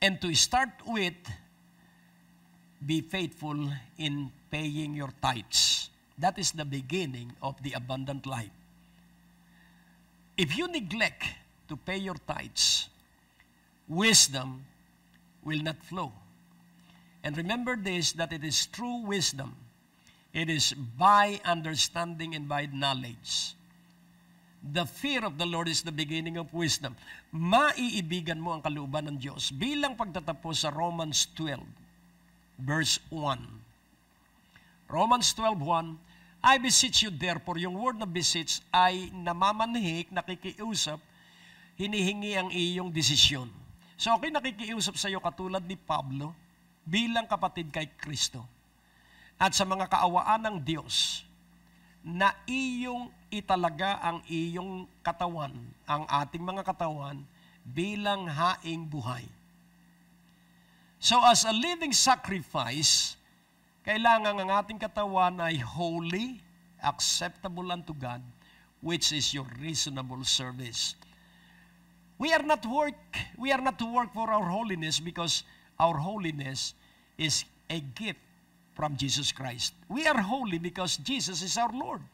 And to start with, be faithful in paying your tithes. That is the beginning of the abundant life. If you neglect to pay your tithes, wisdom will not flow. And remember this, that it is true wisdom. It is by understanding and by knowledge. The fear of the Lord is the beginning of wisdom. Maiibigan mo ang kalooban ng Diyos bilang pagtatapos sa Romans 12, verse 1. Romans 12:1, I beseech you therefore, yung word na beseech ay namamanhik, nakikiusap, hinihingi ang iyong desisyon. So okay, nakikiusap sa iyo katulad ni Pablo, bilang kapatid kay Kristo. At sa mga kaawaan ng Diyos, na iyong italaga ang iyong katawan, ang ating mga katawan, bilang haing buhay. So as a living sacrifice, kailangan ang ating katawan ay holy, acceptable unto God, which is your reasonable service. We are not to work for our holiness because our holiness is a gift from Jesus Christ. We are holy because Jesus is our Lord.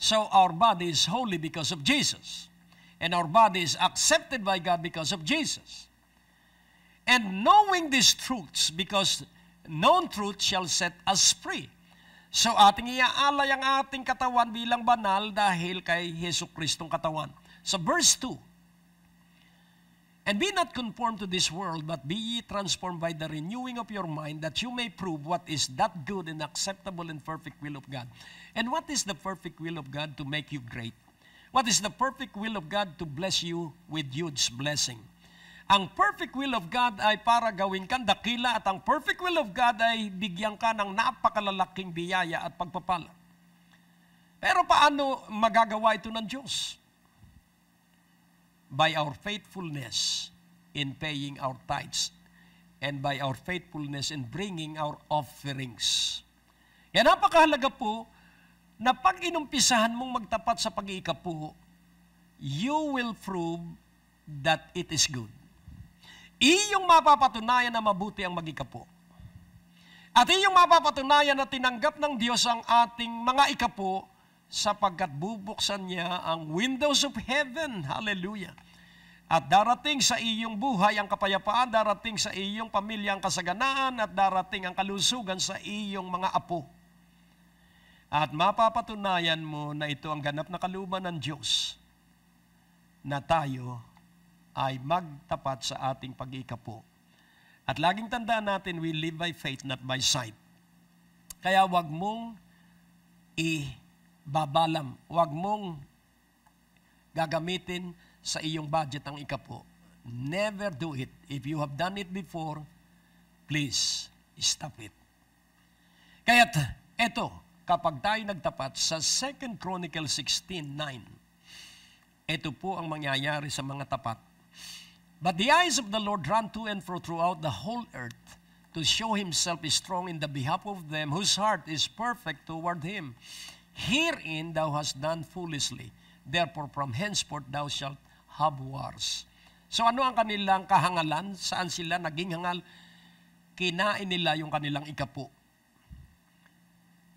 So our body is holy because of Jesus. And our body is accepted by God because of Jesus. And knowing these truths, because known truth shall set us free. So ating iaalay ang ating katawan bilang banal dahil kay Hesus Kristong katawan. So verse 2, and be not conformed to this world, but be ye transformed by the renewing of your mind, that you may prove what is that good and acceptable and perfect will of God. And what is the perfect will of God? To make you great. What is the perfect will of God? To bless you with huge blessing. Ang perfect will of God ay para gawin kang dakila, at ang perfect will of God ay bigyan ka ng napakalalaking biyaya at pagpapala. Pero paano magagawa ito ng Diyos? By our faithfulness in paying our tithes and by our faithfulness in bringing our offerings. Yan, napakahalaga po na pag inumpisahan mong magtapat sa pag-iikapu, you will prove that it is good. Iyong mapapatunayan na mabuti ang mag-ikapu. At iyong mapapatunayan na tinanggap ng Diyos ang ating mga ikapu sapagkat bubuksan niya ang windows of heaven. Hallelujah. At darating sa iyong buhay ang kapayapaan, darating sa iyong pamilya ang kasaganaan, at darating ang kalusugan sa iyong mga apo. At mapapatunayan mo na ito ang ganap na kalooban ng Diyos na tayo ay magtapat sa ating pag-iikapu. At laging tandaan natin, we live by faith, not by sight. Kaya wag mong babalam. Huwag mong gagamitin sa iyong budget ang ikapu. Never do it. If you have done it before, please stop it. Kaya't, eto, kapag tayo nagtapat sa 2 Chronicles 16:9, ito po ang mangyayari sa mga tapat. But the eyes of the Lord run to and fro throughout the whole earth to show Himself is strong in the behalf of them whose heart is perfect toward Him. Herein thou hast done foolishly. Therefore from henceforth thou shalt have wars. So ano ang kanilang kahangalan? Saan sila naging hangal? Kinain nila yung kanilang ikapu.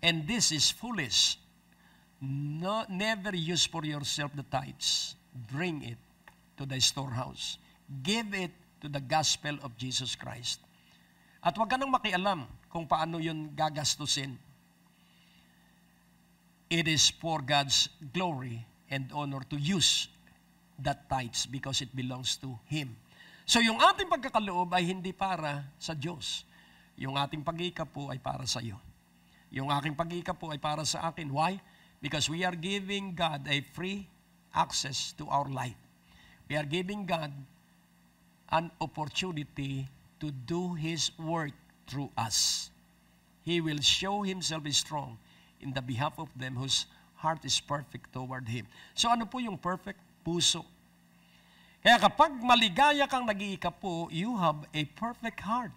And this is foolish. No, never use for yourself the tithes. Bring it to the storehouse. Give it to the gospel of Jesus Christ. At huwag ka nang makialam kung paano yun gagastusin. It is for God's glory and honor to use that tithes because it belongs to Him. So yung ating pagkakaloob ay hindi para sa Diyos. Yung ating pag-iikapu ay para sa iyo. Yung aking pag-iikapu ay para sa akin. Why? Because we are giving God a free access to our life. We are giving God an opportunity to do His work through us. He will show Himself is strong in the behalf of them whose heart is perfect toward Him. So ano po yung perfect? Puso. Kaya kapag maligaya kang nag-iikapu, you have a perfect heart.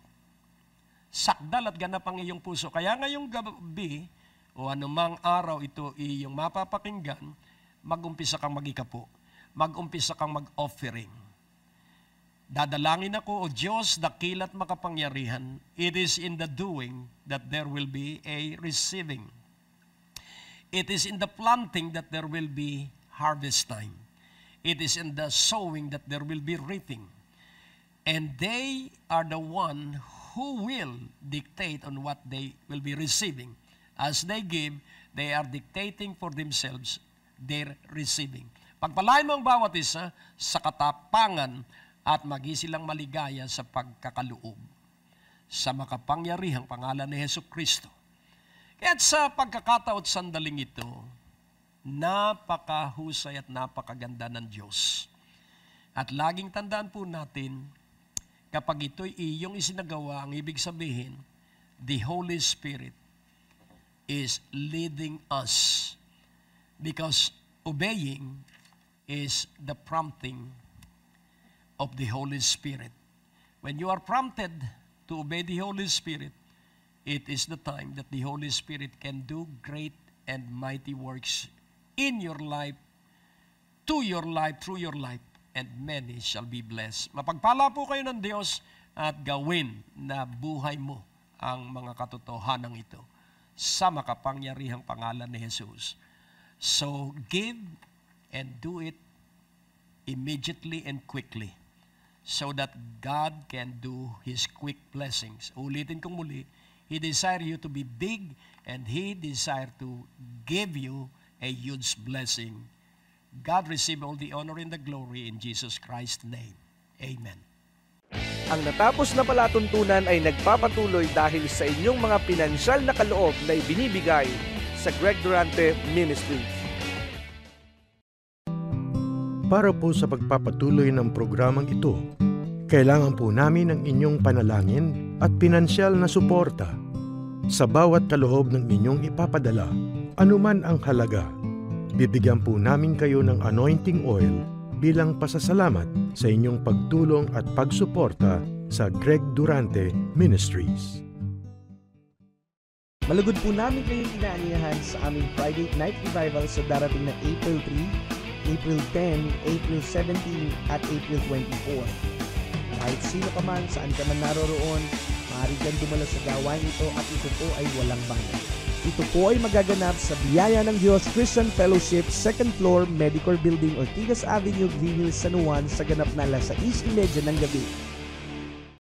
Sakdal at ganap ang iyong puso. Kaya ngayong gabi, o anumang araw ito iyong mapapakinggan, mag-umpisa kang mag-ikapu. Mag-umpisa kang mag-offering. Dadalangin ako, O Diyos, dakila't makapangyarihan. It is in the doing that there will be a receiving. It is in the planting that there will be harvest time. It is in the sowing that there will be reaping. And they are the one who will dictate on what they will be receiving. As they give, they are dictating for themselves their receiving. Pagpalain mo ang bawat isa sa katapangan at magi silang maligaya sa pagkakaloob. Sa makapangyarihang pangalan ni Hesus Kristo. Kaya't sa pagkakataot sandaling ito, napakahusay at napakaganda ng Diyos. At laging tandaan po natin, Kapag ito'y iyong isinagawa, ang ibig sabihin, the Holy Spirit is leading us. Because obeying is the prompting of the Holy Spirit. When you are prompted to obey the Holy Spirit, it is the time that the Holy Spirit can do great and mighty works in your life, to your life, through your life, and many shall be blessed. Mapagpala po kayo ng Diyos at gawin na buhay mo ang mga katotohanan ito sa makapangyarihang pangalan ni Jesus. So, give and do it immediately and quickly so that God can do His quick blessings. Ulitin kong muli, He desires you to be big and He desires to give you a huge blessing. God receive all the honor and the glory in Jesus Christ's name. Amen. Ang natapos na palatuntunan ay nagpapatuloy dahil sa inyong mga pinansyal na kaloob na ibinibigay sa Greg Durante Ministries. Para po sa pagpapatuloy ng programang ito, kailangan po namin ng inyong panalangin at pinansyal na suporta. Sa bawat kaloob ng inyong ipapadala, anuman ang halaga, bibigyan po namin kayo ng anointing oil bilang pasasalamat sa inyong pagtulong at pagsuporta sa Greg Durante Ministries. Malugod po namin kayong inaanyahan sa aming Friday Night Revival sa darating na April 3, April 10, April 17 at April 24. Kahit sino ka man, saan ka man naroroon, maaari kang dumalo sa gawain ito at ito po ay walang bayad. Ito po ay magaganap sa Biyaya ng Diyos Christian Fellowship, 2nd floor, Medicor Building, Ortigas Avenue, Green Hills, San Juan, sa ganap na alas 6:30 ng gabi.